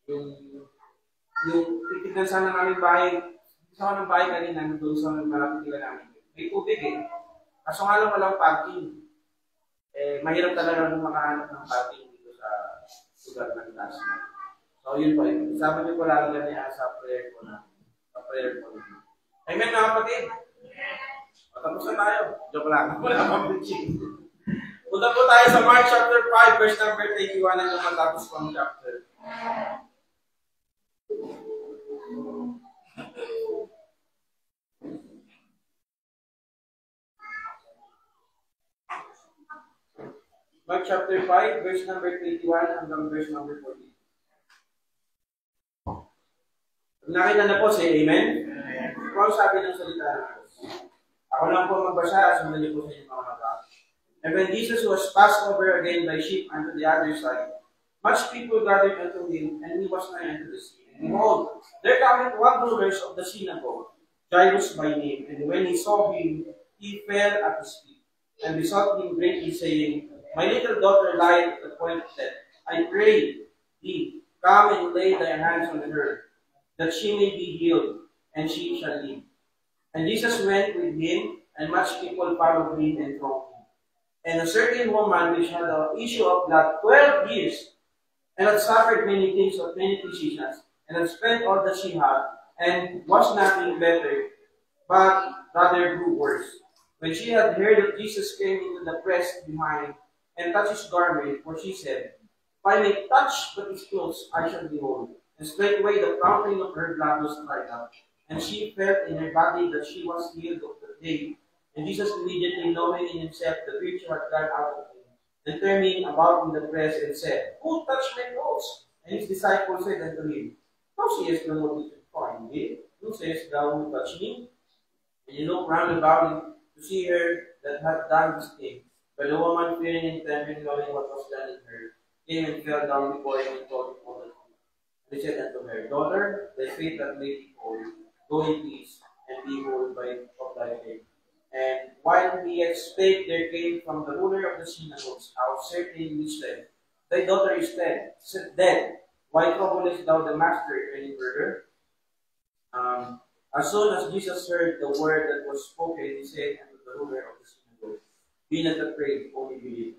Yung, yung titignan sana namin bahay, isa ko ng bahay kanina, doon sa malapit nila namin. May tubig eh. Kaso nga lang walang parking. Mahirap talaga nung makahanap ng parking dito sa lugar ng taas. So yun po, sabi niyo po lang ganyan sa prayer ko na. Sa prayer ko na. Amen mga kapatid? Tapos na tayo. Joke lang. Wala pang preaching. Punta po tayo sa Mark chapter 5, verse number 21 hanggang matapos po ang chapter. Mark chapter 5, verse number 21 hanggang verse number 40. Nakita na po si Amen? Kung ano sabi ng salita ng Diyos. Ako lang po magbasa, sundan niyo po sa inyong mga mata. And when Jesus was passed over again by ship unto the other side, much people gathered unto him, and he was nigh unto the sea. And behold, there cometh one ruler of the synagogue, Jairus by name. And when he saw him, he fell at his feet, and besought him greatly, saying, My little daughter lieth at the point of death. I pray thee, come and lay thy hands on her, that she may be healed, and she shall live. And Jesus went with him, and much people followed him and thronged him. And a certain woman which had an issue of blood 12 years, and had suffered many things of many physicians, and had spent all that she had, and was nothing better, but rather grew worse. When she had heard that Jesus came into the press behind, and touched his garment, for she said, If I may touch but his clothes, I shall be whole. And straightway the fountain of her blood was dried up, and she felt in her body that she was healed of the plague. And Jesus immediately knowing in himself the virtue had gone out of him, and turning about in the press, and said, Who touched my clothes? And his disciples said unto him, Thou seest the multitude indeed. Who sayest thou who touched me? And he looked round about to see her that had done this thing. But the woman, fearing and trembling, knowing what was done in her, came and fell down before him and told him all the truth. And he said unto her, Daughter, thy faith hath made thee whole. Go in peace, and be whole of thy faith. And while he yet spake, there came from the ruler of the synagogue's house certain which said, Thy daughter is dead. Why troublest thou the master any further? As soon as Jesus heard the word that was spoken, he said unto the ruler of the synagogue, Be not afraid, only believe.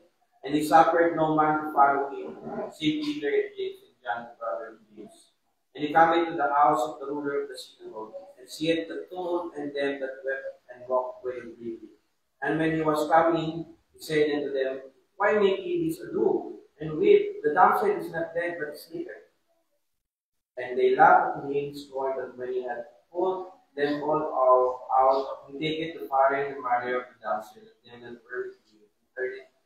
And he suffered no man to follow him, save Peter and James and John, the brother of James. And he came into the house of the ruler of the synagogue, and seeth the tumult and them that wept and walked away grieving. And when he was coming, he said unto them, Why make ye this ado? And weep, the damsel is not dead, but sleepeth. And they laughed at him, scorned that when he had put them all out, he taketh the father and the mother of the damsel, and them that were with him,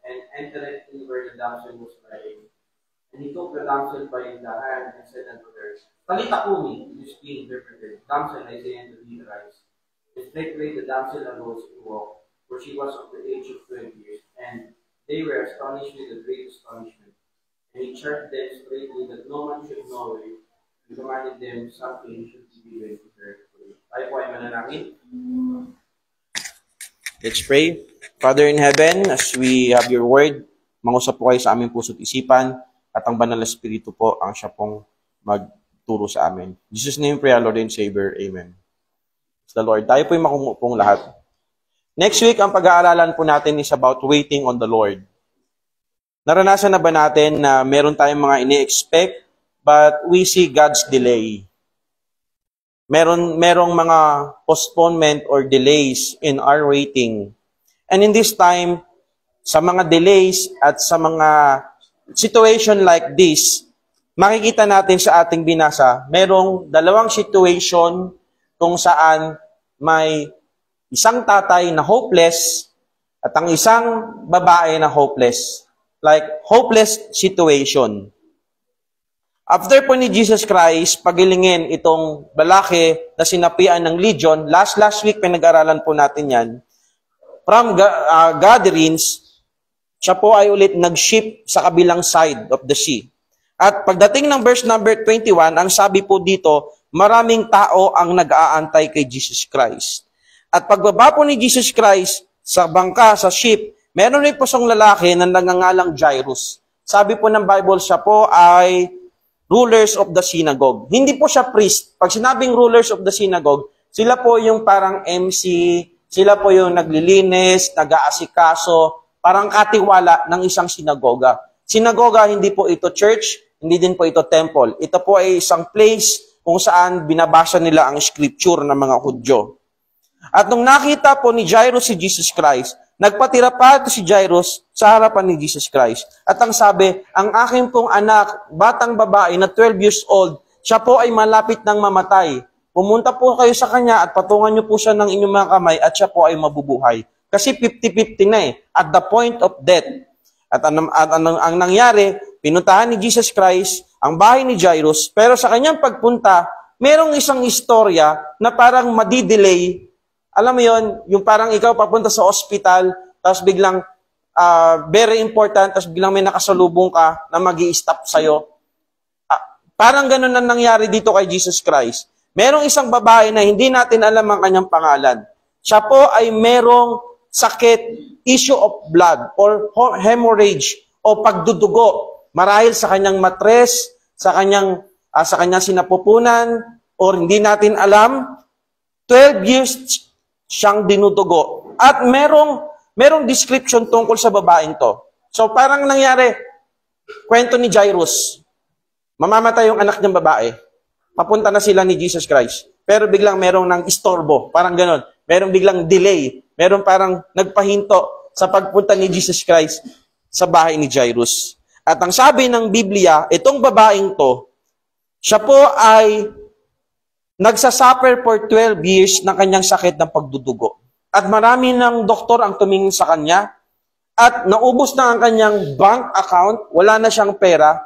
and entered in where the damsel was lying. And he took the damsel by the hand, and said unto her, Talita cumi, which is being interpreted, Damsel, I say unto thee, arise. And straightway the damsel arose and walked, for she was of the age of 20 years, and they were astonished with a great astonishment. And he charged them straightly that no man should know it, and commanded them something should be given to her. Tayo po ay manalangin. Let's pray. Father in heaven, as we have your word, mangusap po kayo sa aming puso't isipan, at ang banal na Espiritu po ang siya pong magturo sa amin. In Jesus' name, pray, Lord and Savior. Amen. Praise the Lord. Tayo po yung makungupong lahat. Next week, ang pag-aaralan po natin is about waiting on the Lord. Naranasan na ba natin na meron tayong mga ini-expect, but we see God's delay? Merong mga postponement or delays in our waiting. And in this time, sa mga delays at sa mga situation like this, makikita natin sa ating binasa, merong dalawang situation kung saan may isang tatay na hopeless at ang isang babae na hopeless. Like, hopeless situation. After po ni Jesus Christ, pagilingin itong lalaki na sinapian ng legion, last week pinag-aralan po natin yan, from gatherings, siya po ay ulit nag-ship sa kabilang side of the sea. At pagdating ng verse number 21, ang sabi po dito, maraming tao ang nag-aantay kay Jesus Christ. At pagbaba po ni Jesus Christ sa bangka, sa ship, meron rin po siyang lalaki na nagngangalang Jairus. Sabi po ng Bible, siya po ay rulers of the synagogue. Hindi po siya priest. Pag sinabing rulers of the synagogue, sila po yung parang MC, sila po yung naglilinis, nag-aasikaso, parang katiwala ng isang sinagoga. Sinagoga, hindi po ito church, hindi din po ito temple. Ito po ay isang place kung saan binabasa nila ang scripture ng mga Hudyo. At nung nakita po ni Jairus si Jesus Christ, nagpatira pa ito si Jairus sa harapan ni Jesus Christ. At ang sabi, ang aking pong anak, batang babae na 12 years old, siya po ay malapit ng mamatay. Pumunta po kayo sa kanya at patungan niyo po siya ng inyong mga kamay at siya po ay mabubuhay. Kasi 50-50 na at the point of death. At ang nangyari, pinuntahan ni Jesus Christ ang bahay ni Jairus, pero sa kanyang pagpunta, merong isang istorya na parang madidelay. Alam mo yon, yung parang ikaw papunta sa ospital, tapos biglang very important, tapos biglang may nakasalubong ka na mag-i-stop sa'yo. Parang ganun ang nangyari dito kay Jesus Christ. Merong isang babae na hindi natin alam ang kanyang pangalan. Siya po ay merong sakit, issue of blood, or hemorrhage, o pagdudugo. Marahil sa kanyang matres, sa kanyang sinapupunan, or hindi natin alam, 12 years siyang dinudugo. At merong description tungkol sa babaeng to. So parang nangyari, kwento ni Jairus, mamamatay yung anak niyang babae. Papunta na sila ni Jesus Christ. Pero biglang merong nang istorbo, parang ganon. Merong biglang delay, merong parang nagpahinto sa pagpunta ni Jesus Christ sa bahay ni Jairus. At ang sabi ng Biblia, itong babaeng to, siya po ay nagsasuffer for 12 years ng kanyang sakit ng pagdudugo. At marami ng doktor ang tumingin sa kanya at naubos na ang kanyang bank account, wala na siyang pera,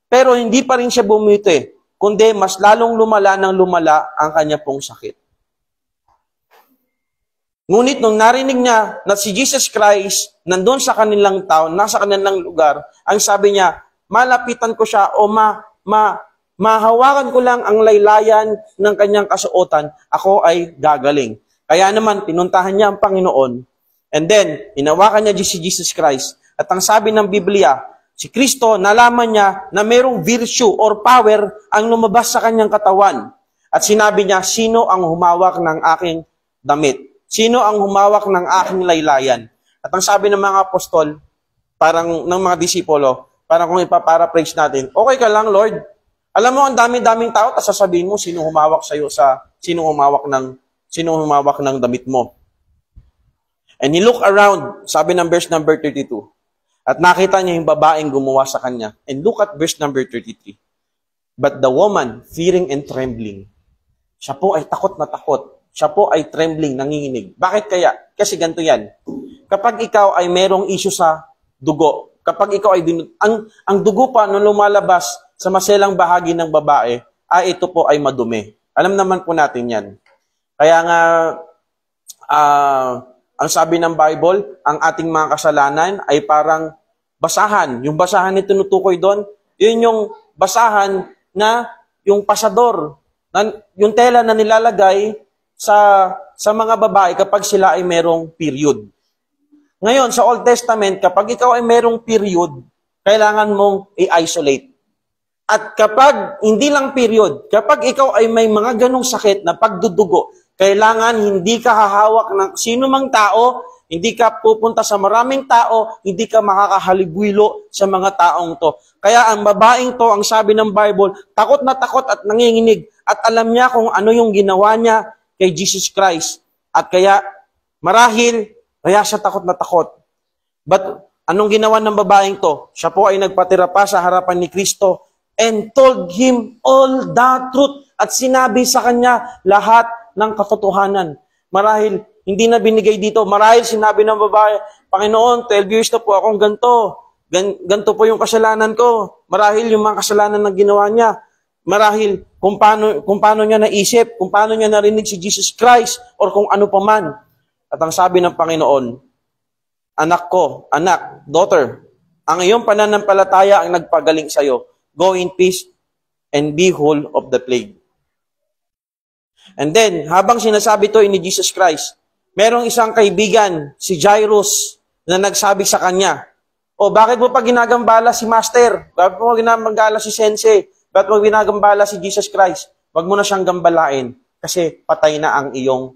pero hindi pa rin siya bumiti, kundi mas lalong lumala ng lumala ang kanya pong sakit. Ngunit nung narinig niya na si Jesus Christ nandun sa kanilang town, nasa kanilang lugar, ang sabi niya, malapitan ko siya o mahawakan ko lang ang laylayan ng kanyang kasuotan, ako ay gagaling. Kaya naman, pinuntahan niya ang Panginoon, and then, hinawakan niya si Jesus Christ. At ang sabi ng Biblia, si Kristo, nalaman niya na mayroong virtue or power ang lumabas sa kanyang katawan. At sinabi niya, sino ang humawak ng aking damit? Sino ang humawak ng aking laylayan? At ang sabi ng mga apostol, parang ng mga disipulo, parang kung ipaparaphrase natin, okay ka lang, Lord. Alam mo, ang dami-daming tao, tapos sasabihin mo, sino humawak ng damit mo. And he looked around, sabi ng verse number 32, at nakita niya yung babaeng gumawa sa kanya. And look at verse number 33. But the woman, fearing and trembling, siya po ay takot na takot. Siya po ay trembling, nanginginig. Bakit kaya? Kasi ganito yan. Kapag ikaw ay merong issue sa dugo, kapag ikaw ay ang dugo pa nung lumalabas sa maselang bahagi ng babae, ito po ay madumi. Alam naman po natin yan. Kaya nga, ang sabi ng Bible, ang ating mga kasalanan ay parang basahan. Yung basahan na tinutukoy doon, yun yung basahan na yung pasador, yung tela na nilalagay sa mga babae kapag sila ay merong period. Ngayon, sa Old Testament, kapag ikaw ay merong period, kailangan mong i-isolate. At kapag hindi lang period, kapag ikaw ay may mga ganong sakit na pagdudugo, kailangan hindi ka hahawak ng sino mang tao, hindi ka pupunta sa maraming tao, hindi ka makakahaliguilo sa mga taong to. Kaya ang babaeng to, ang sabi ng Bible, takot na takot at nanginginig. At alam niya kung ano yung ginawa niya kay Jesus Christ. At kaya, marahil, kaya siya takot na takot. But, anong ginawa ng babaeng to? Siya po ay nagpatira pa sa harapan ni Kristo and told him all the truth. At sinabi sa kanya lahat ng katotohanan. Marahil, hindi na binigay dito. Marahil sinabi ng babae, Panginoon, 12 years na po akong ganito. Ganito po yung kasalanan ko. Marahil yung mga kasalanan na ginawa niya. Marahil kung paano niya naisip, kung paano niya narinig si Jesus Christ, or kung ano pa man. At ang sabi ng Panginoon, anak ko, anak, daughter, ang iyong pananampalataya ang nagpagaling sa iyo. Go in peace and be whole of the plague. And then, habang sinasabi to ni Jesus Christ, merong isang kaibigan, si Jairus, na nagsabi sa kanya, bakit mo pa ginagambala si Master? Bakit mo pa ginagambala si Sensei? But pag ginagambala si Jesus Christ, wag mo na siyang gambalain kasi patay na ang iyong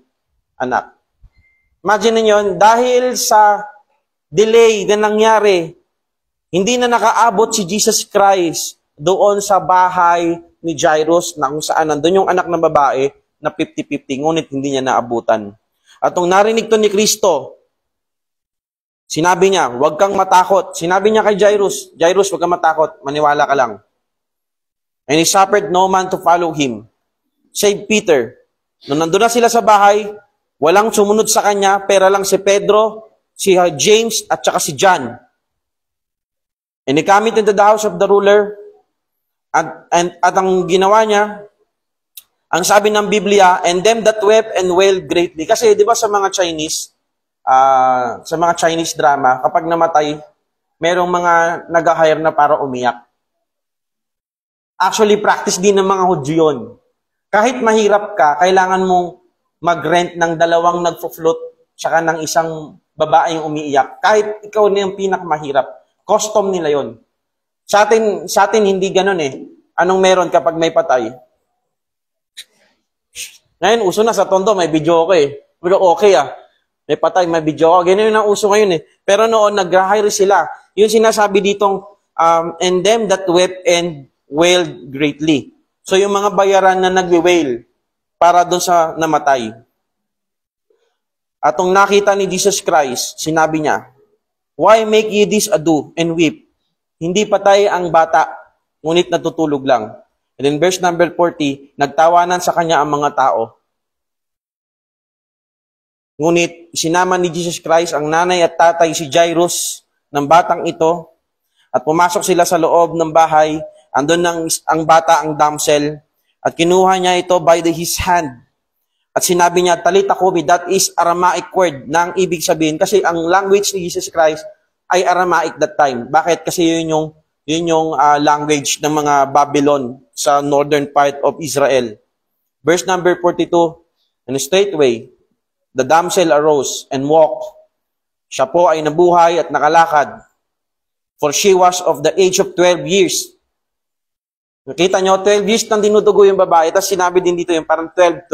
anak. Imagine niyo, dahil sa delay na nangyari, hindi na nakaabot si Jesus Christ doon sa bahay ni Jairus na kung saan nandun yung anak ng babae na 50-50, ngunit hindi niya naabutan. At nung narinig to ni Kristo, sinabi niya, huwag kang matakot. Sinabi niya kay Jairus, Jairus, huwag kang matakot, maniwala ka lang. And he suffered no man to follow him, save Peter. Nung nandun na sila sa bahay, walang sumunod sa kanya, pera lang si Pedro, si James, at saka si John. And he came into the house of the ruler, at ang ginawa niya, ang sabi ng Biblia, and them that wept and wailed greatly. Kasi di ba sa mga Chinese drama, kapag namatay, merong mga nag-hire na para umiyak. Actually, practice din ng mga Hudyo yun. Kahit mahirap ka, kailangan mong mag-rent ng 2 nagfo-float tsaka ng isang babaeng umiiyak. Kahit ikaw na yung pinakamahirap. Custom nila yon. Sa atin hindi ganun eh. Anong meron kapag may patay? Ngayon, uso na sa Tondo, may video ko eh. Pero okay may patay, may video ko. Ganyan ang uso ngayon eh. Pero noon, nag-hire sila. Yung sinasabi ditong, and them that wept and wailed greatly. So yung mga bayaran na nag-wail para doon sa namatay. At nung nakita ni Jesus Christ, sinabi niya, why make ye this ado and weep? Hindi patay ang bata, ngunit natutulog lang. And in verse number 40, nagtawanan sa kanya ang mga tao. Ngunit sinama ni Jesus Christ ang nanay at tatay si Jairus ng batang ito at pumasok sila sa loob ng bahay. Andun ang bata, ang damsel, at kinuha niya ito by his hand. At sinabi niya, Talita Kumi, that is Aramaic word na ang ibig sabihin. Kasi ang language ni Jesus Christ ay Aramaic that time. Bakit? Kasi yun yung language ng mga Babylon sa northern part of Israel. Verse number 42, and straightway, the damsel arose and walked. Siya po ay nabuhay at nakalakad. For she was of the age of 12 years. Nakita nyo, 12 years nang dinudugo yung babae. Tapos sinabi din dito yung parang 12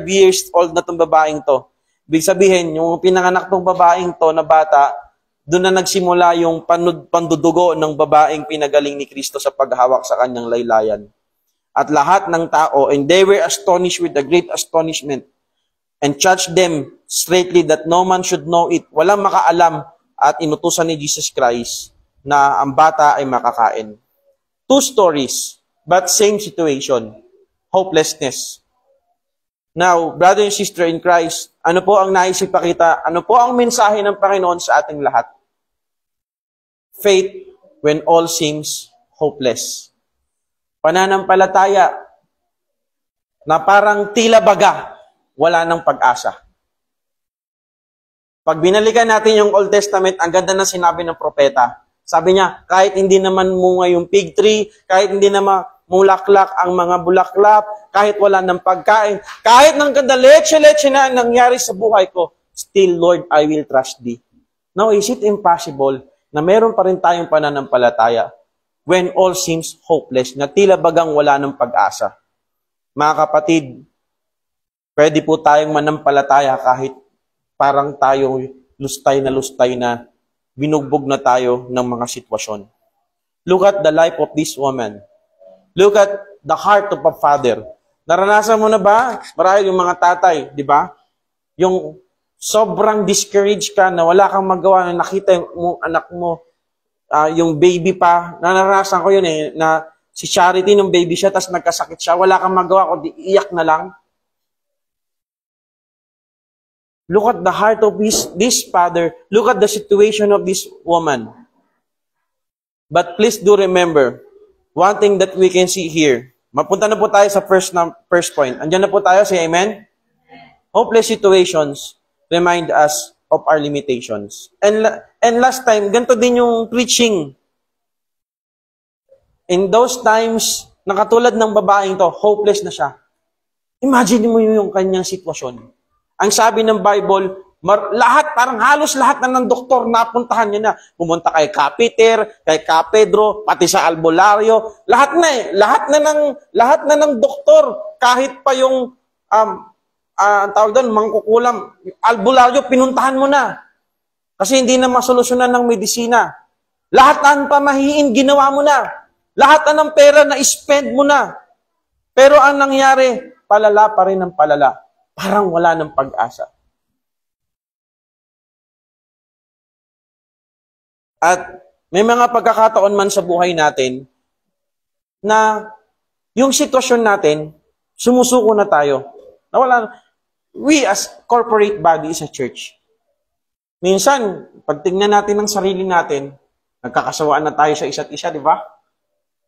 years old na tong babaeng to. Ibig sabihin, yung pinanganak tong babaeng to na bata, doon na nagsimula yung pandudugo ng babaeng pinagaling ni Kristo sa paghawak sa kanyang laylayan. At lahat ng tao, and they were astonished with a great astonishment, and charged them straightly that no man should know it. Walang makaalam at inutusan ni Jesus Christ na ang bata ay makakain. 2 stories, but same situation. Hopelessness. Now, brother and sister in Christ, ano po ang nais ipakita? Ano po ang mensahe ng Panginoon sa ating lahat? Faith when all seems hopeless. Pananampalataya na parang tila baga, wala ng pag-asa. Pag binalikan natin yung Old Testament, ang ganda na sinabi ng propeta. Sabi niya, kahit hindi naman munga yung fig tree, kahit hindi naman mulaklak ang mga bulaklak, kahit wala ng pagkain, kahit ng ganda leche na nangyari sa buhay ko, still, Lord, I will trust Thee. Now, is it impossible na meron pa rin tayong pananampalataya when all seems hopeless, na tila bagang wala ng pag-asa? Mga kapatid, pwede po tayong manampalataya kahit parang tayong lustay na binugbog na tayo ng mga sitwasyon. Look at the life of this woman. Look at the heart of a father. Naranasan mo na ba? Marahil yung mga tatay, di ba? Yung sobrang discouraged ka na wala kang magawa na nakita yung anak mo, yung baby pa. Naranasan ko yun na si Charity nung baby siya, tapos nagkasakit siya, wala kang magawa, kundi iyak na lang. Look at the heart of this father. Look at the situation of this woman. But please do remember, one thing that we can see here. Mapunta na po tayo sa first point. Andiyan na po tayo, say amen? Hopeless situations remind us of our limitations. And last time, ganito din yung preaching. In those times, nakatulad ng babaeng to, hopeless na siya. Imagine mo yung kanyang sitwasyon. Ang sabi ng Bible, lahat, parang halos lahat na ng doktor napuntahan niya na. Pumunta kay Ka Peter, kay Ka Pedro, pati sa albularyo. Lahat na eh. Lahat na ng doktor. Kahit pa yung, ang tawag doon, mangkukulam. Albularyo, pinuntahan mo na. Kasi hindi na masolusyonan ng medisina. Lahat na ng pamahiin, ginawa mo na. Lahat na ng pera na spend mo na. Pero ang nangyari, palala pa rin ng palala. Parang wala ng pag-asa. At may mga pagkakataon man sa buhay natin na yung sitwasyon natin, sumusuko na tayo. We as corporate body is a church. Minsan, pag tingnan natin ng sarili natin, nagkakasawaan na tayo sa isa't isa, di ba?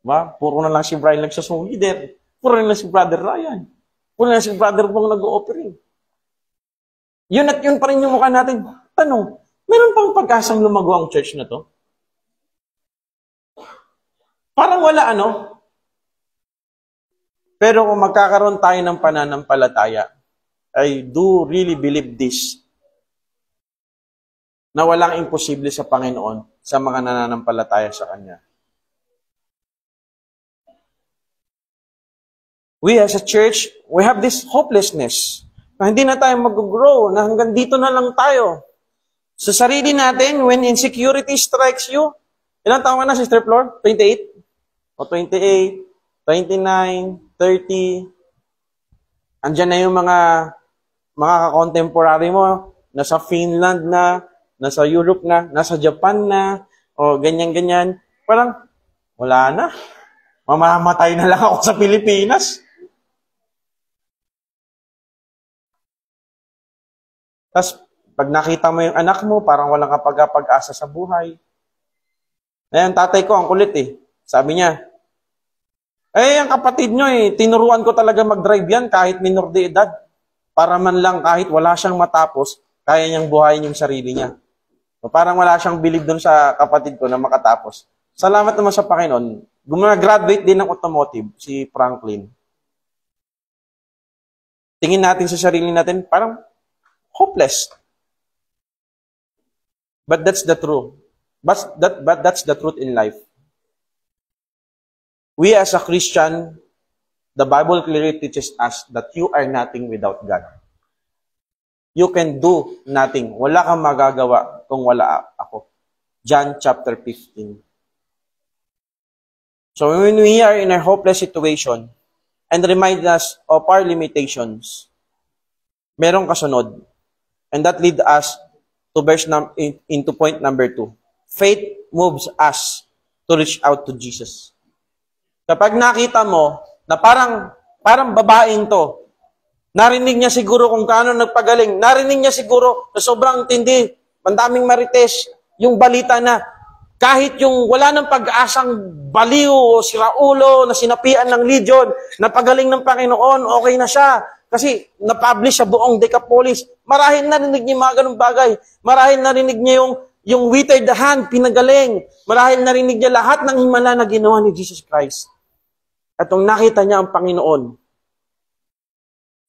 Diba? Puro na lang si Brian leader. Puro na lang si Brother Ryan. Puro na lang si Brother Bong nag-ooperate. Yun at yun pa rin yung mukha natin. Tanong, meron pang pag-asang lumago ang church na to? Parang wala, ano? Pero kung magkakaroon tayo ng pananampalataya, I do really believe this, na walang imposible sa Panginoon sa mga nananampalataya sa Kanya. We as a church, we have this hopelessness na hindi na tayo mag-grow, na hanggang dito na lang tayo. Sa sarili natin, when insecurity strikes you, ilang taon ka na, Sister Flor? 28? O 28, 29, 30. Andyan na yung mga ka-contemporary mo, nasa Finland na, nasa Europe na, nasa Japan na, o ganyan-ganyan. Parang, wala na. Mamamatay na lang ako sa Pilipinas. Tapos, pag nakita mo yung anak mo, parang walang kapag-asa sa buhay. Ngayon, tatay ko, ang kulit eh. Sabi niya, ang kapatid nyo tinuruan ko talaga mag-drive yan kahit minor de edad. Para man lang kahit wala siyang matapos, kaya niyang buhayin yung sarili niya. So, parang wala siyang believe doon sa kapatid ko na makatapos. Salamat naman sa Panginoon. Gumraduate din ng automotive, si Franklin. Tingin natin sa sarili natin, parang hopeless. But that's the truth. But that's the truth in life. We as a Christian, the Bible clearly teaches us that you are nothing without God. You can do nothing. Wala kang magagawa kung wala ako. John chapter 15. So when we are in a hopeless situation and remind us of our limitations, merong kasunod. And that leads us to into point number 2. Faith moves us to reach out to Jesus. Kapag nakita mo na parang babaeng to, narinig niya siguro kung kaano nagpagaling, narinig niya siguro na sobrang tindi, mandaming marites, yung balita na kahit yung wala ng pag-asang baliw o siraulo na sinapian ng legion, napagaling ng Panginoon, okay na siya. Kasi na-publish sa buong Decapolis. Marahil narinig niya mga ganung bagay. Marahil narinig niya yung withered hand, pinagaling. Marahil narinig niya lahat ng himala na ginawa ni Jesus Christ. At nung nakita niya ang Panginoon,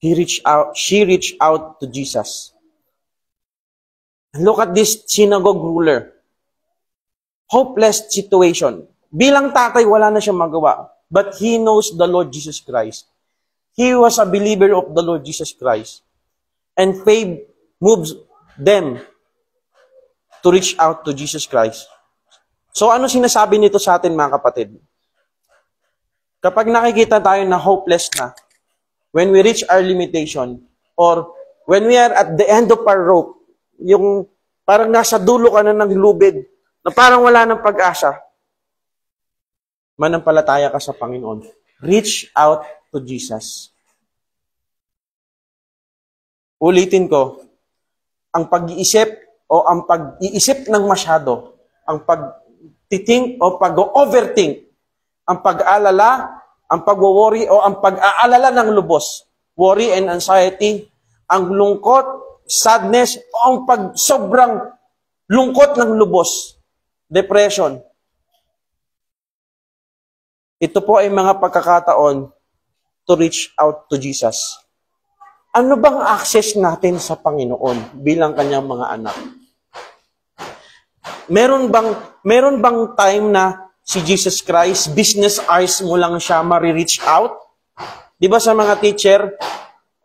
she reached out to Jesus. And look at this synagogue ruler. Hopeless situation. Bilang tatay, wala na siyang magawa. But he knows the Lord Jesus Christ. He was a believer of the Lord Jesus Christ. And faith moves them to reach out to Jesus Christ. So ano sinasabi nito sa atin, mga kapatid? Kapag nakikita tayo na hopeless na, when we reach our limitation, or when we are at the end of our rope, yung parang nasa dulo ka na ng lubid, na parang wala ng pag-asa, manampalataya ka sa Panginoon. Reach out to Jesus. Ulitin ko, ang pag-iisip o ang pag-iisip ng masyado, ang pag-think o pag-overthink, ang pag-aalala, ang pag-worry o ang pag-aalala ng lubos, worry and anxiety, ang lungkot, sadness, o ang sobrang lungkot ng lubos, depression. Ito po ay mga pagkakataon to reach out to Jesus. Ano bang access natin sa Panginoon bilang kanyang mga anak? Meron bang time na si Jesus Christ, business hours mo lang siya ma-reach out? Di ba sa mga teacher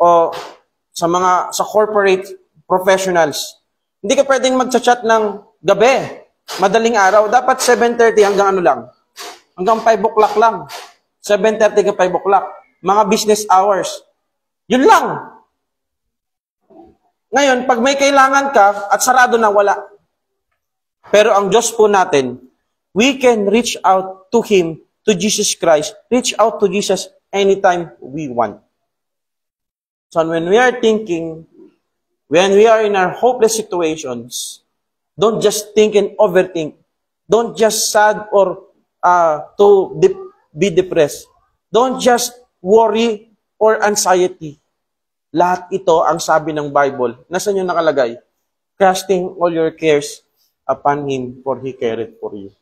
o sa corporate professionals, hindi ka pwedeng magchat-chat ng gabi, madaling araw. Dapat 7:30 hanggang ano lang? Hanggang 5 o'clock lang. 7:30 hanggang 5 o'clock. Mga business hours. Yun lang. Ngayon, pag may kailangan ka at sarado na, wala. Pero ang Diyos po natin, we can reach out to Him, to Jesus Christ, reach out to Jesus anytime we want. So when we are thinking, when we are in our hopeless situations, don't just think and overthink. Don't just sad or be depressed. Don't just worry or anxiety. Lahat ito ang sabi ng Bible. Nasaan yung nakalagay? Casting all your cares upon Him, for He careth for you.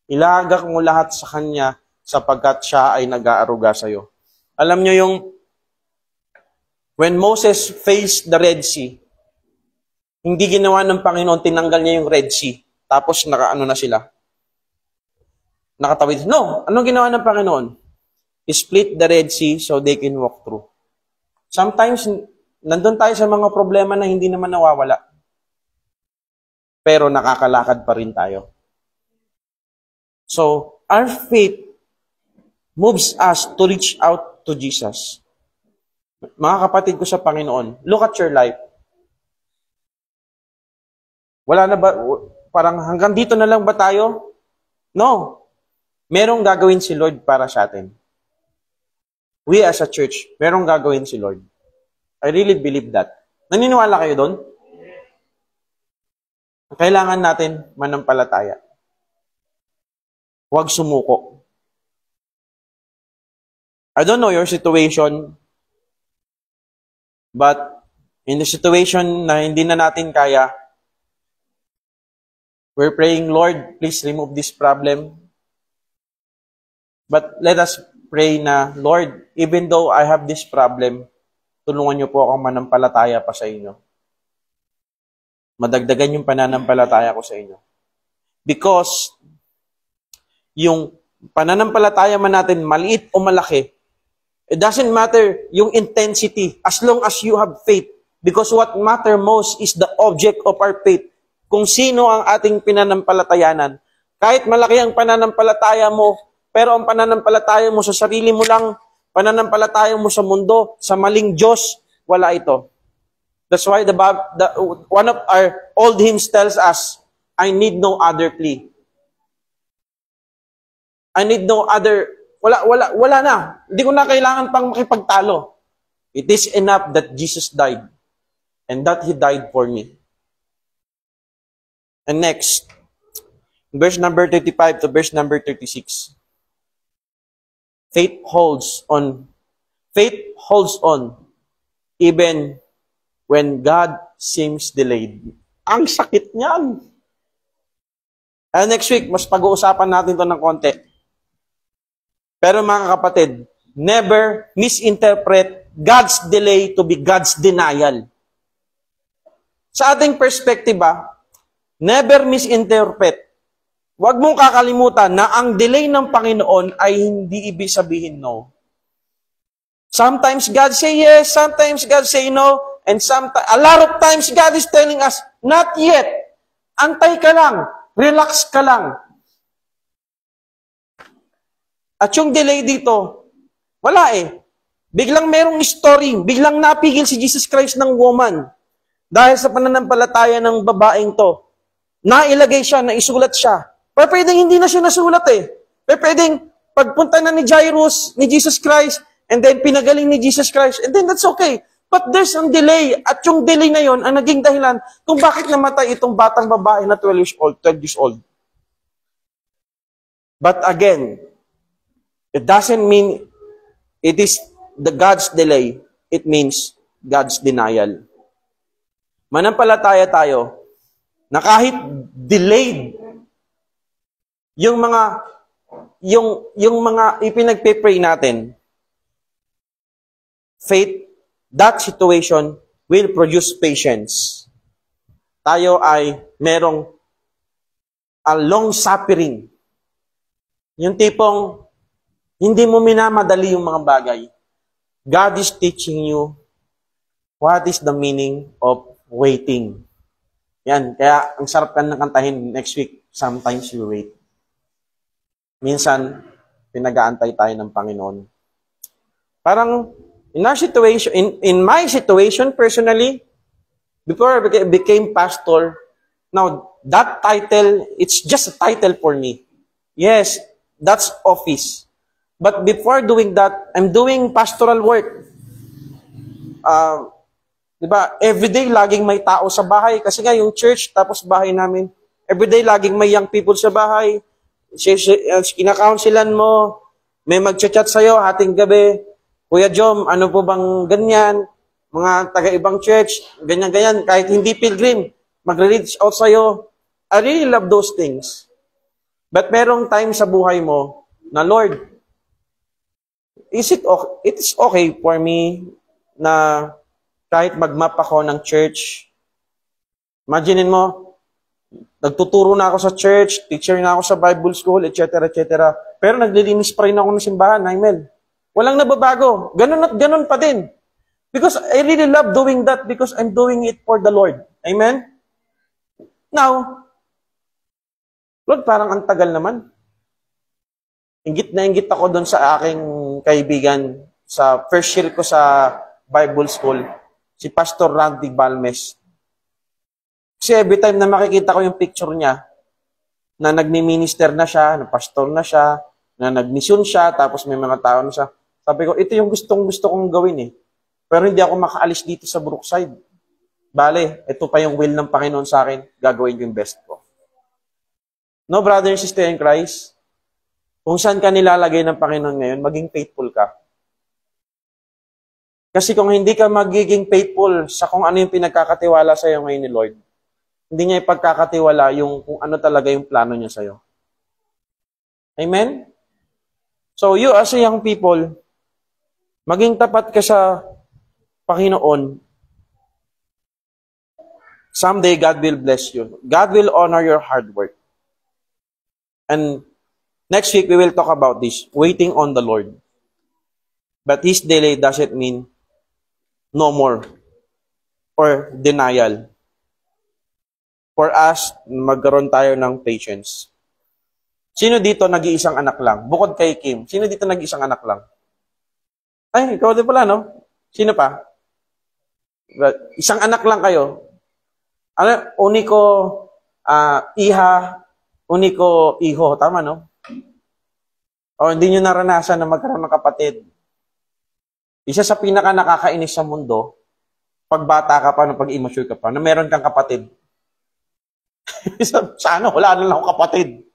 Ilagak mo lahat sa Kanya sapagkat Siya ay nag-aaruga sa iyo. Alam nyo yung when Moses faced the Red Sea, hindi ginawa ng Panginoon, tinanggal niya yung Red Sea. Tapos nakaano na sila. Nakatawid. No! Anong ginawa ng Panginoon? He split the Red Sea so they can walk through. Sometimes, nandun tayo sa mga problema na hindi naman nawawala. Pero nakakalakad pa rin tayo. So, our faith moves us to reach out to Jesus. Mga kapatid ko sa Panginoon, look at your life. Wala na ba, parang hanggang dito na lang ba tayo? No. Merong gagawin si Lord para sa atin. We as a church, merong gagawin si Lord. I really believe that. Naniniwala kayo doon? Kailangan natin manampalataya. Huwag sumuko. I don't know your situation, but in the situation na hindi na natin kaya, we're praying, Lord, please remove this problem. But let us pray na, Lord, even though I have this problem, tulungan niyo po akong manampalataya pa sa inyo. Madagdagan yung pananampalataya ko sa inyo. Because yung pananampalataya man natin, maliit o malaki, it doesn't matter yung intensity as long as you have faith. Because what matter most is the object of our faith. Kung sino ang ating pinanampalatayanan. Kahit malaki ang pananampalataya mo, pero ang pananampalataya mo sa sarili mo lang, pananampalataya mo sa mundo, sa maling Diyos, wala ito. That's why one of our old hymns tells us, I need no other plea. I need no other, wala na. Hindi ko na kailangan pang makipagtalo. It is enough that Jesus died and that He died for me. And next, verse number 35 to verse number 36. Faith holds on. Faith holds on even when God seems delayed. Ang sakit niyan. And next week, mas pag-uusapan natin ito ng konti. Pero mga kapatid, never misinterpret God's delay to be God's denial. Sa ating perspective, never misinterpret. Huwag mong kakalimutan na ang delay ng Panginoon ay hindi ibig sabihin no. Sometimes God say yes, sometimes God say no, and a lot of times God is telling us, not yet. Antay ka lang, relax ka lang. At yung delay dito, wala eh. Biglang merong story, biglang napigil si Jesus Christ ng woman dahil sa pananampalataya ng babaeng to. Nailagay siya, naisulat siya. Pero pwedeng hindi na siya nasulat eh. Pero pwedeng pagpunta na ni Jairus, ni Jesus Christ, and then pinagaling ni Jesus Christ, and then that's okay. But there's some delay. At yung delay na yon ang naging dahilan kung bakit namatay itong batang babae na 12 years old. But again, it doesn't mean it is the God's delay. It means God's denial. Manampalataya tayo na kahit delayed yung mga ipinagpe-pray natin, faith that situation will produce patience. Tayo ay merong a long suffering. Yung tipong hindi mo minamadali yung mga bagay. God is teaching you what is the meaning of waiting. Yan, kaya ang sarap ka na kantahin next week, sometimes you wait. Minsan, pinag-aantay tayo ng Panginoon. Parang, in our situation, in my situation personally, before I became pastor, now, that title, it's just a title for me. Yes, that's office. But before doing that, I'm doing pastoral work. Diba? Everyday, laging may tao sa bahay. Kasi nga, yung church, tapos bahay namin. Everyday, laging may young people sa bahay. Kinakaunsilan mo. May mag-chat sa'yo, hating gabi. Kuya Jom, ano po bang ganyan? Mga taga-ibang church, ganyan-ganyan. Kahit hindi pilgrim, magre-reach out sa'yo. I really love those things. But merong time sa buhay mo na, Lord, it's okay for me na kahit mag-map ako ng church. Imaginin mo, nagtuturo na ako sa church, teacher na ako sa Bible school, etc., etc. Pero naglilinis pa rin ako ng simbahan, Naimel. Walang nababago. Ganun at ganun pa din. Because I really love doing that because I'm doing it for the Lord. Amen? Now, Lord, parang ang tagal naman. Inggit na inggit ako doon sa aking kaibigan sa first year ko sa Bible school, si Pastor Randy Balmes. Kasi every time na makikita ko yung picture niya, na nagmi-minister na siya, na pastor na siya, na nagmisyon siya, tapos may mga tao na siya, sabi ko, ito yung gusto kong gawin eh. Pero hindi ako makaalis dito sa Brookside. Bale, ito pa yung will ng Panginoon sa akin, gagawin yung best ko. No, brother and sister in Christ, kung saan ka nilalagay ng Panginoon ngayon, maging faithful ka. Kasi kung hindi ka magiging faithful sa kung ano yung pinagkakatiwala sa iyo ngayon ni Lord, hindi niya ipagkakatiwala yung kung ano talaga yung plano niya sa iyo. Amen? So you as a young people, maging tapat ka sa Panginoon. Someday God will bless you. God will honor your hard work. And next week we will talk about this, waiting on the Lord. But His delay doesn't mean no more or denial. For us, magkaroon tayo ng patience. Sino dito nag-iisang anak lang? Bukod kay Kim, sino dito nag-iisang anak lang? Ay, ikaw din pala, no? Sino pa? Isang anak lang kayo. Ano? Uniko, iha, uniko, iho. Tama, no? O hindi nyo naranasan na magkaroon ng kapatid. Isa sa pinaka nakakainis sa mundo, pag bata ka pa, pag immature ka pa, na meron kang kapatid. Sana wala na lang akong kapatid.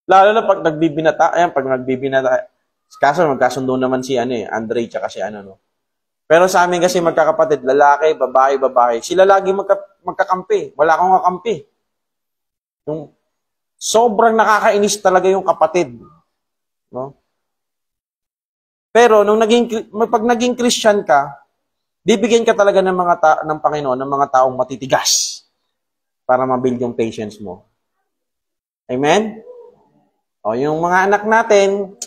Lalo na pag nagbibinata, ayan, pag nagbibinata, kaso magkasundo naman si Andre tsaka si no. Pero sa amin kasi magkakapatid, lalaki, babae, babae. Sila lagi magkakampi. Wala akong kakampi. Yung sobrang nakakainis talaga yung kapatid. No? Pero pag naging Christian ka, bibigyan ka talaga ng ng Panginoon ng mga taong matitigas para mabuild yung patience mo. Amen? O yung mga anak natin,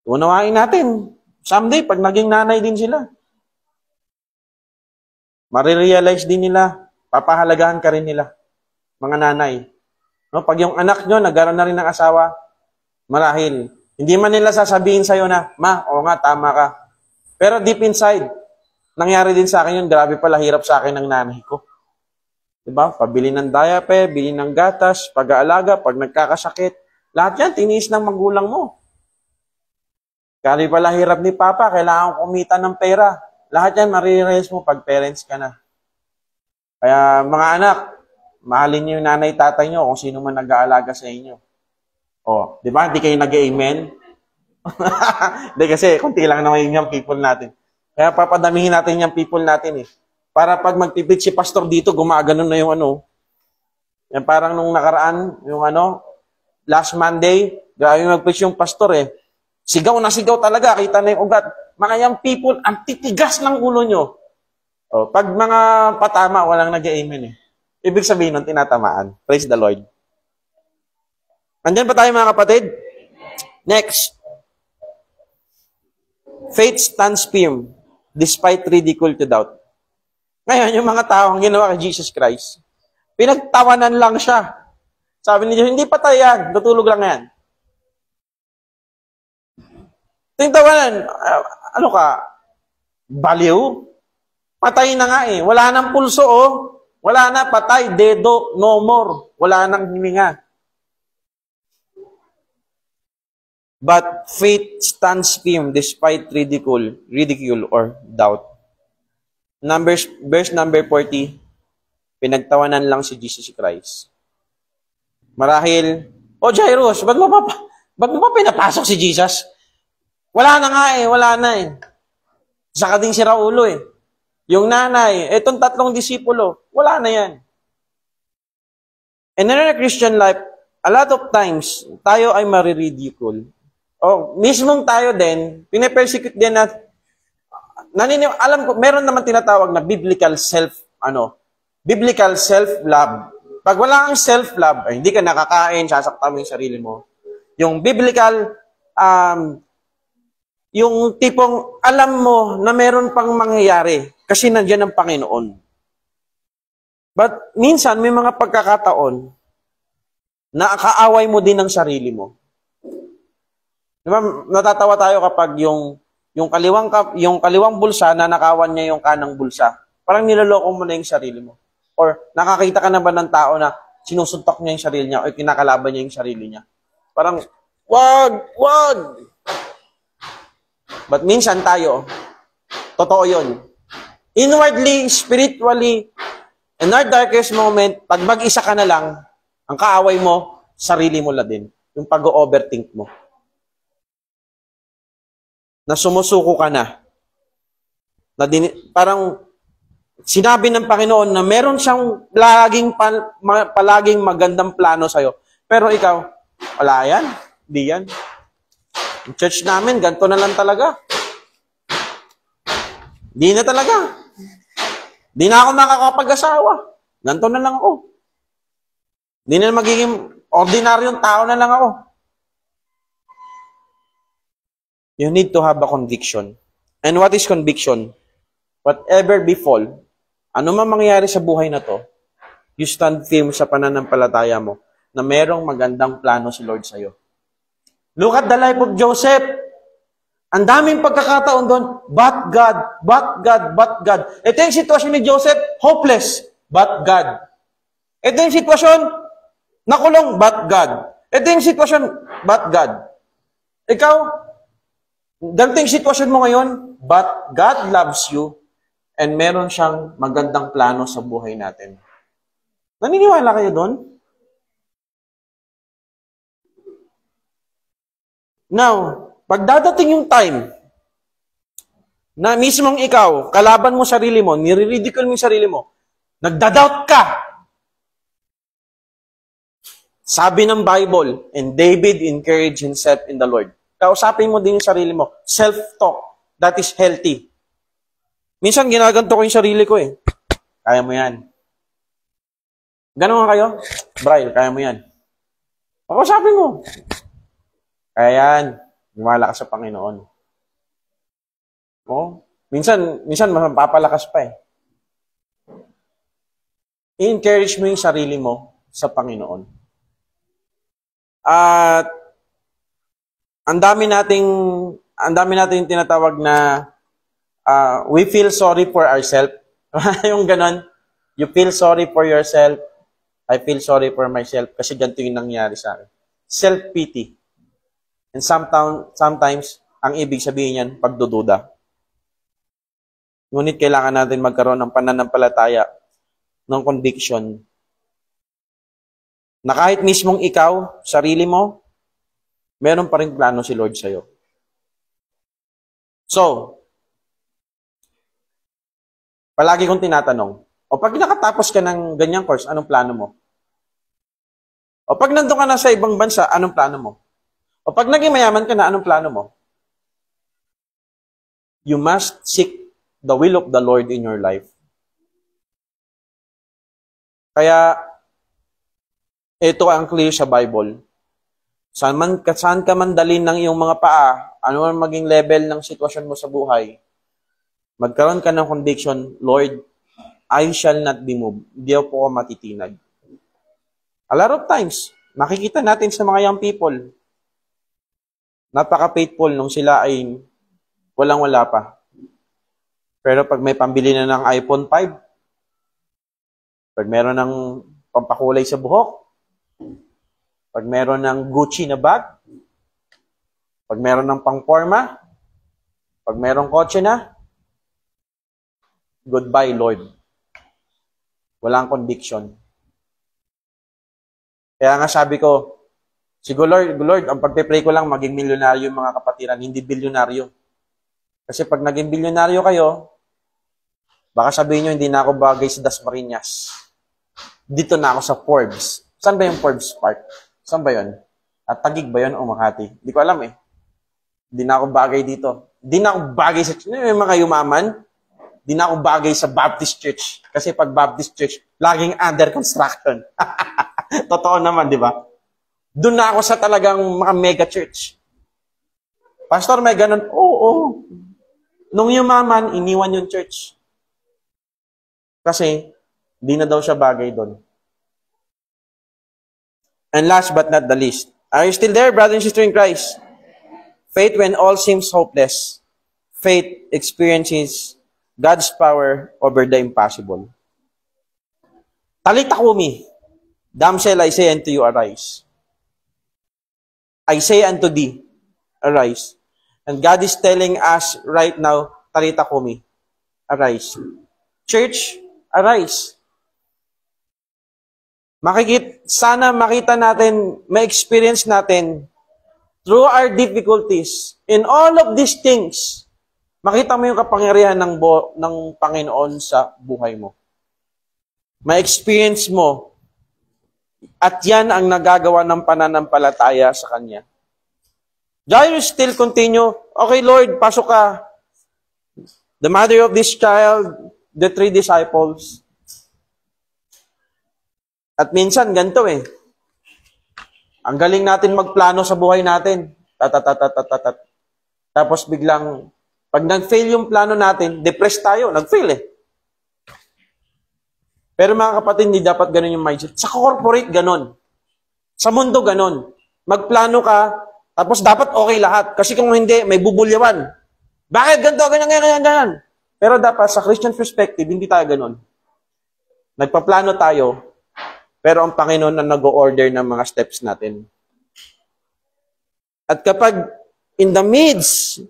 unawain natin. Someday, pag naging nanay din sila, marirealize din nila, papahalagahan ka rin nila, mga nanay. No, pag yung anak nyo, nagkaroon na rin ng asawa, marahil, hindi man nila sasabihin sa'yo na, ma, oo nga, tama ka. Pero deep inside, nangyari din sa akin yun, grabe pala, hirap sa akin ng nanay ko. Diba? Pabili ng diaper, bili ng gatas, pag-aalaga, pag nagkakasakit, lahat yan, tiniis ng magulang mo. Kali pala hirap ni Papa, kailangan kumita ng pera. Lahat yan, marirealize mo pag parents ka na. Kaya mga anak, mahalin niyo yung nanay, tatay niyo, kung sino man nag-aalaga sa inyo. O, di ba? Hindi kayo nag-amen? Hindi kasi, kunti lang naman yung people natin. Kaya papadamihin natin yung people natin eh. Para pag magpipit si pastor dito, gumaganon na yung Yan parang nung nakaraan, yung last Monday, grabe magpitch yung pastor eh. Sigaw na sigaw talaga, kita na yung ugat. Mga young people, ang titigas ng ulo nyo. O, pag mga patama, walang nag-amen eh. Ibig sabihin nun, tinatamaan. Praise the Lord. Andyan pa tayo mga kapatid? Next. Faith stands firm despite ridicule to doubt. Ngayon, yung mga taong ginawa kay Jesus Christ, pinagtawanan lang siya. Sabi ni Diyos, hindi patay yan, tutulog lang yan. Tintawanan, ano ka, baliw? Patay na nga eh. Wala nang pulso oh. Wala na, patay, dedo, no more. Wala nang hininga. But faith stands firm despite ridicule or doubt. Verse number 40, pinagtawanan lang si Jesus Christ. Marahil, Jairus, ba't mo pa pinapasok si Jesus? Wala na nga eh, wala na eh. Saka din si Raulo eh. Yung nanay, etong 3 disipulo, wala na yan. And in our Christian life, a lot of times, tayo ay mariridicule. Mismong tayo din, pinapersecute din na, alam ko, meron naman tinatawag na biblical self-love. Pag wala kang self-love, hindi ka nakakain, sasaktan mo yung sarili mo. Yung biblical, yung tipong alam mo na meron pang mangyayari kasi nandiyan ang Panginoon. But minsan, may mga pagkakataon na kaaway mo din ng sarili mo. Diba, natatawa tayo kapag yung kaliwang bulsa, nanakawan niya yung kanang bulsa. Parang niloloko mo na yung sarili mo. Or nakakita ka na ba ng tao na sinusuntok niya yung sarili niya o kinakalaban niya yung sarili niya? Parang, wag! But minsan tayo, totoo yun. Inwardly, spiritually, in our darkest moment, pag mag-isa ka na lang, ang kaaway mo, sarili mo la din. Yung pag-overthink mo. Na sumusuko ka na. Parang sinabi ng Panginoon na meron siyang palaging magandang plano sa'yo. Pero ikaw, wala yan. Di yan. Yung church namin, ganito na lang talaga. Di na talaga. Di na ako makakapag-asawa. Ganito na lang ako. Di na magiging ordinaryong tao na lang ako. You need to have a conviction. And what is conviction? Whatever befall, ano man mangyayari sa buhay na to, you stand firm sa pananampalataya mo na merong magandang plano si Lord sa'yo. Look at the life of Joseph. Ang daming pagkakataon doon, but God. Ito yung sitwasyon ni Joseph, hopeless, but God. Ito yung sitwasyon, nakulong, but God. Ito yung sitwasyon, but God. Ikaw, ganito yung sitwasyon mo ngayon, but God loves you and meron siyang magandang plano sa buhay natin. Naniniwala kayo doon? Now, pag dadating yung time na mismong ikaw, kalaban mo sarili mo, nire-ridicule mo yung sarili mo, nagda-doubt ka. Sabi ng Bible, and David encouraged himself in the Lord. Kausapin mo din yung sarili mo. Self-talk. That is healthy. Minsan, ginaganto ko yung sarili ko eh. Kaya mo yan. Ganon nga kayo? Brian, kaya mo yan. Kausapin mo. Kaya yan. Gumala ka sa Panginoon. Minsan mapapalakas pa eh. I-encourage mo yung sarili mo sa Panginoon. At ang dami nating tinatawag na we feel sorry for ourselves. Yung ganon, you feel sorry for yourself, I feel sorry for myself kasi ganito yung nangyari sa akin. Self-pity. And sometimes, ang ibig sabihin yan, pagdududa. Ngunit kailangan natin magkaroon ng pananampalataya, ng conviction, na kahit mismong ikaw, sarili mo, meron pa rin plano si Lord sa'yo. So, palagi kong tinatanong, pag nakatapos ka ng ganyang course, anong plano mo? Pag nandun ka na sa ibang bansa, anong plano mo? Pag naging mayaman ka na, anong plano mo? you must seek the will of the Lord in your life. Kaya, ito ang clear sa Bible. Saan ka man dalhin ng iyong mga paa, ano man maging level ng sitwasyon mo sa buhay, magkaroon ka ng conviction, Lord, I shall not be moved. Hindi ako matitinag. A lot of times, makikita natin sa mga young people, napaka-faithful nung sila ay walang-wala pa. Pero pag may pambili na ng iPhone 5, pag meron ng pampakulay sa buhok, pag meron ng Gucci na bag, pag meron ng pang-forma, pag meron kotse na, goodbye, Lord. Walang conviction. Kaya nga sabi ko, siguro, Lord, ang pagpe-pray ko lang, maging milyonaryo yung mga kapatiran, hindi bilyonaryo. Kasi pag naging bilyonaryo kayo, baka sabihin nyo, hindi na ako bagay sa Dasmariñas. Dito na ako sa Forbes. Saan ba yung Forbes Park? Saan ba yun? At Taguig ba yun o Makati? Hindi ko alam eh. Hindi na ako bagay dito. Hindi na ako bagay sa yung mga yumaman. Hindi na ako bagay sa Baptist Church. Kasi pag Baptist Church, laging under construction. Totoo naman, di ba? Doon na ako sa talagang mga mega church. Pastor, may ganun. Oo. Nung yumaman, iniwan yung church. Kasi, hindi na daw siya bagay doon. And last but not the least, are you still there, brother and sister in Christ? Faith when all seems hopeless. Faith experiences God's power over the impossible. Talita kumi, damsel, I say unto you, arise. I say unto thee, arise. And God is telling us right now, talita kumi, arise. Church, arise. Sana makita natin, ma-experience natin, through our difficulties, in all of these things, makita mo yung kapangyarihan ng Panginoon sa buhay mo. Ma-experience mo, at yan ang nagagawa ng pananampalataya sa Kanya. Jairus still continue, okay Lord, pasok ka. The mother of this child, the 3 disciples. At minsan, ganito eh. Ang galing natin magplano sa buhay natin. Tapos biglang, pag nag-fail yung plano natin, depressed tayo. Nag-fail eh. Pero mga kapatid, hindi dapat ganun yung mindset. Sa corporate, ganun. Sa mundo, ganun. Magplano ka, tapos dapat okay lahat. Kasi kung hindi, may bubulyawan. Bakit ganito, ganyan. Pero dapat, sa Christian perspective, hindi tayo ganun. Nagpaplano tayo, pero ang Panginoon ang nag-o-order ng mga steps natin. At kapag in the midst,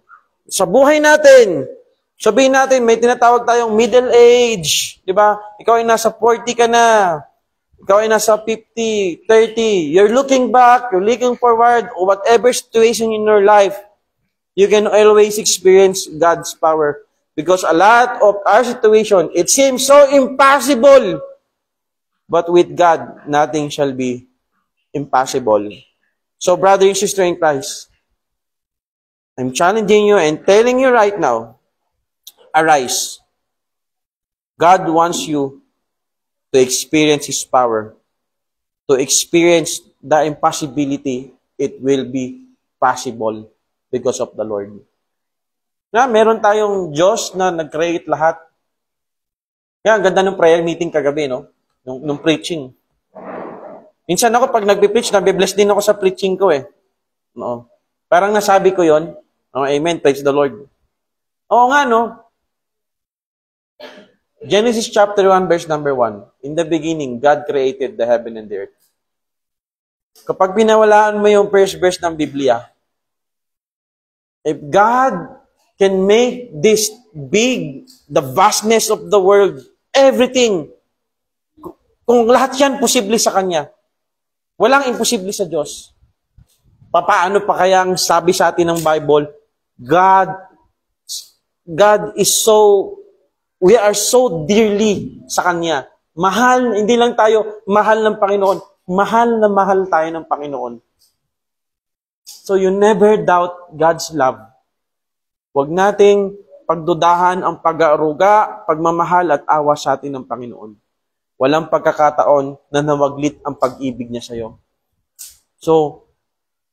sa buhay natin, sabihin natin, may tinatawag tayong middle age, di ba? Ikaw ay nasa 40 ka na, ikaw ay nasa 50, 30, you're looking back, you're looking forward, or whatever situation in your life, you can always experience God's power. Because a lot of our situation, it seems so impossible. But with God, nothing shall be impossible. So, brother and sister in Christ, I'm challenging you and telling you right now, arise. God wants you to experience His power, to experience the impossibility. It will be possible because of the Lord. Na, meron tayong Diyos na nag-create lahat. Kaya, ang ganda ng prayer meeting kagabi, no? Nung preaching. Minsan ako, pag nagpipreach, nabibless din ako sa preaching ko eh. No? Parang nasabi ko yon. Oh, amen, praise the Lord. Oo nga, no? Genesis chapter 1, verse number 1. In the beginning, God created the heaven and the earth. Kapag pinawalaan mo yung first verse ng Biblia, if God can make this big, the vastness of the world, everything, kung lahat yan posible sa Kanya, walang imposible sa Diyos. Paano pa kaya ang sabi sa atin ng Bible, God is so, we are so dearly sa Kanya. Mahal, hindi lang tayo, mahal ng Panginoon. Mahal na mahal tayo ng Panginoon. So you never doubt God's love. Huwag nating pagdudahan ang pag-aaruga, pagmamahal at awa sa atin ng Panginoon. Walang pagkakataon na nawaglit ang pag-ibig niya sa iyo. So,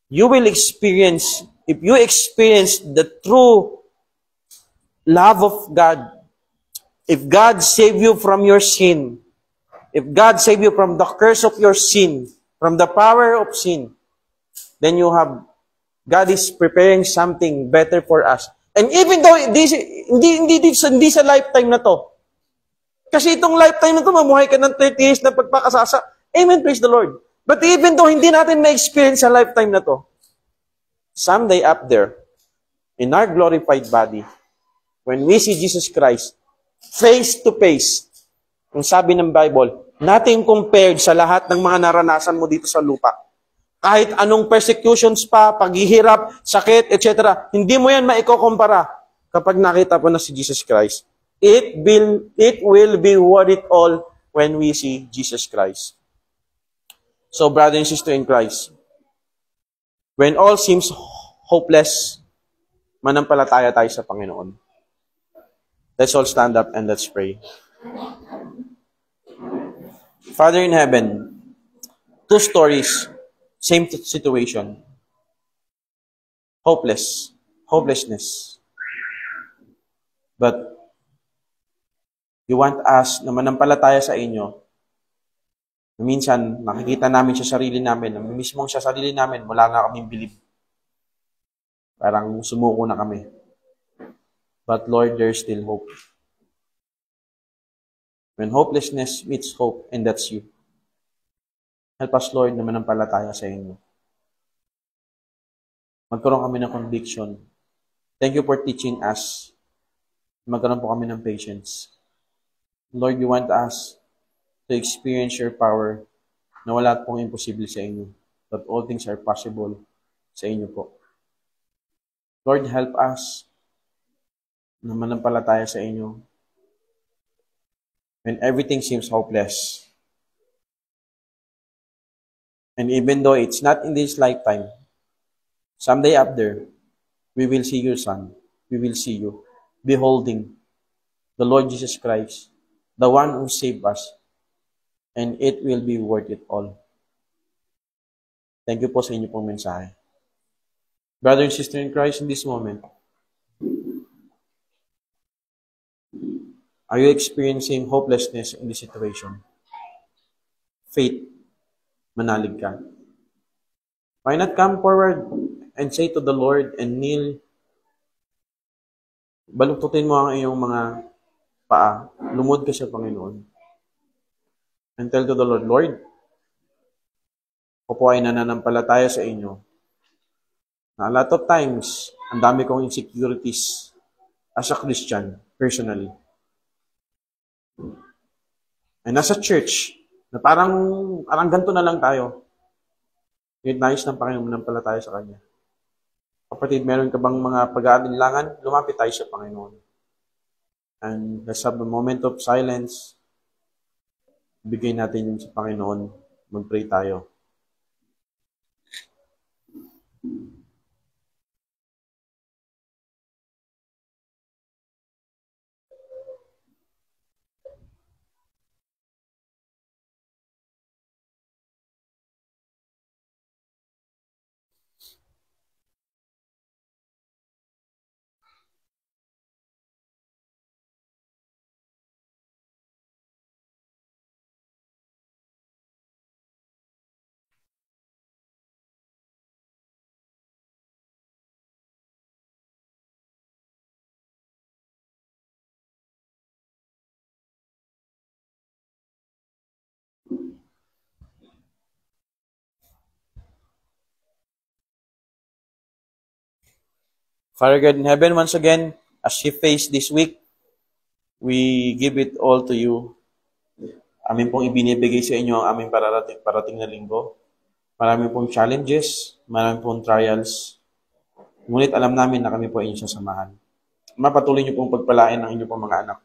you will experience, if you experience the true love of God, if God save you from your sin, if God save you from the curse of your sin, from the power of sin, then God is preparing something better for us. And even though hindi sa lifetime na to, kasi itong lifetime na to, mamuhay ka ng 30 years na pagpakasasa. Amen, praise the Lord. But even though hindi natin ma-experience sa lifetime na to, someday up there, in our glorified body, when we see Jesus Christ, face to face, ang sabi ng Bible, nothing compared sa lahat ng mga naranasan mo dito sa lupa. Kahit anong persecutions pa, paghihirap, sakit, etc., hindi mo yan maikukumpara kapag nakita po na si Jesus Christ. It will be worth it all when we see Jesus Christ. So, brother and sister in Christ, when all seems hopeless, manampalataya tayo sa Panginoon. Let's all stand up and let's pray. Father in heaven, two stories, same situation. Hopelessness. But you want us na manampalataya sa inyo. Minsan, nakikita namin sa sarili namin, mismong sa sarili namin, wala na kaming believe. Parang sumuko na kami. But Lord, there's still hope. When hopelessness meets hope, and that's you. Help us, Lord, na manampalataya sa inyo. Magkaroon kami ng conviction. Thank you for teaching us. Magkaroon po kami ng patience. Lord, you want us to experience your power na wala pong imposible sa inyo. But all things are possible sa inyo po. Lord, help us na manampalataya sa inyo when everything seems hopeless. And even though it's not in this lifetime, someday up there, we will see your Son. We will see you beholding the Lord Jesus Christ, the one who saved us, and it will be worth it all. Thank you po sa inyo pong mensahe. Brother and sister in Christ, in this moment, are you experiencing hopelessness in this situation? Faith, manalig ka. Why not come forward and say to the Lord and kneel? Baluktutin mo ang iyong mga paa. Lumod ka sa Panginoon. And tell to the Lord, Lord, ako po ay nananampalataya sa inyo. Na a lot of times, ang dami kong insecurities as a Christian, personally. And as a church, na parang ganito na lang tayo. Nais ng Panginoon manampalataya sa Kanya. Kapatid, meron ka bang mga pag-aalinlangan? Lumapit tayo sa Panginoon. And let's have a moment of silence. Bigay natin yun sa Panginoon. Mag-pray tayo. Father God in heaven, once again, as she faced this week, we give it all to you. Amin pong ibinibigay sa inyo ang aming parating na linggo. Marami pong challenges, marami pong trials. Ngunit alam namin na kami po ay inyong sasamahan. Mapatuloy niyo pong pagpalain ang inyong pong mga anak.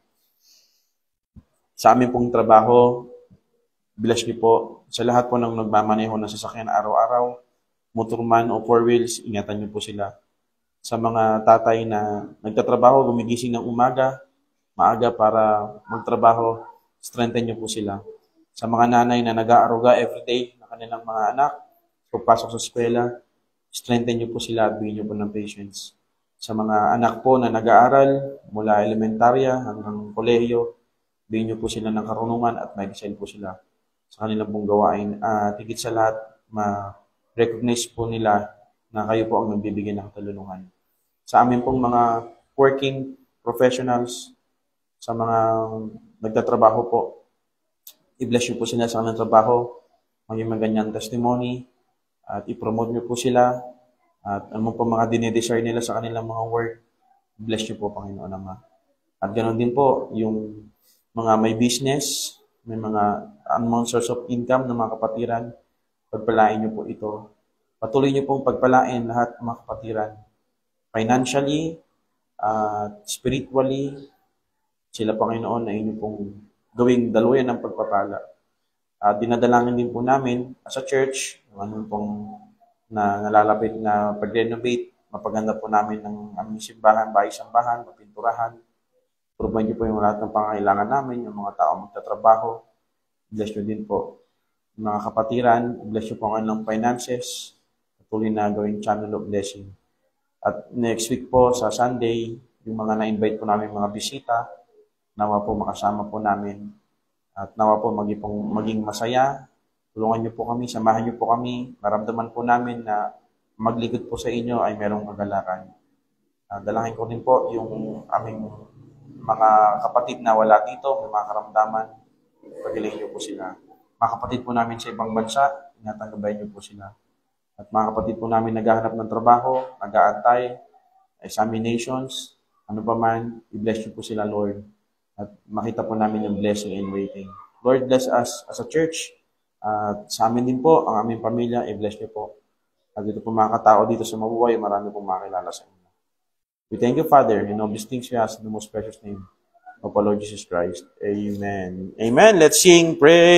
Sa amin pong trabaho, bless niyo po. Sa lahat po ng nagmamaneho ng sasakyan araw-araw, motorman o four wheels, ingatan niyo po sila. Sa mga tatay na nagtatrabaho, gumigising ng maaga para magtrabaho, strengthen niyo po sila. Sa mga nanay na nag-aaruga everyday na kanilang mga anak, pagpasok sa eskwela, strengthen niyo po sila at bigyan niyo po ng patience. Sa mga anak po na nag-aaral mula elementarya hanggang kolehiyo, bigyan niyo po sila ng karunungan at ma-excel po sila sa kanilang pong gawain. Tigit sa lahat, ma-recognize po nila na kayo po ang nagbibigay ng katulungan. Sa amin pong mga working professionals, sa mga nagtatrabaho po, i-bless niyo po sila sa kanilang trabaho, maging maganyang testimony, at i-promote niyo po sila, at ano po mga dinidesire nila sa kanilang mga work, bless niyo po, Panginoon Ama. At ganoon din po, yung mga may business, may mga anumang source of income ng mga kapatiran, pagpalain niyo po ito. Patuloy niyo pong pagpalain lahat ng mga kapatiran. Financially, spiritually, sila Panginoon na inyo pong gawing daluyan ng pagpapala. Dinadalangin din po namin as a church, ano pong na nalalapit na pag-renovate, mapaganda po namin ng aming simbahan, bahay-sambahan, mapinturahan. Provide niyo po yung lahat ng pangangailangan namin, yung mga tao magtatrabaho. Bless niyo din po. Yung mga kapatiran, bless niyo po ang kanilang finances. Patuloy na gawing channel of blessing. At next week po, sa Sunday, yung mga na-invite po namin mga bisita, nawa po makasama po namin. At nawa po maging masaya. Tulungan niyo po kami, samahan niyo po kami. Maramdaman po namin na maglikod po sa inyo ay merong kagalakan. Dalangin ko din po yung aming mga kapatid na wala dito, may mga karamdaman, pagaling niyo po sila. Mga kapatid po namin sa ibang bansa, inatagabayan niyo po sila. At mga kapatid po namin naghahanap ng trabaho, nag-aantay, examinations, ano pa man, i-bless niyo po sila, Lord. At makita po namin yung blessing in waiting. Lord, bless us as a church. At sa amin din po, ang aming pamilya, i-bless niyo po. At dito po mga katao dito sa Mabuhay, marami pong makilala sa inyo. We thank you, Father, in all these things we ask in the most precious name of our Lord Jesus Christ. Amen. Amen. Let's sing praise.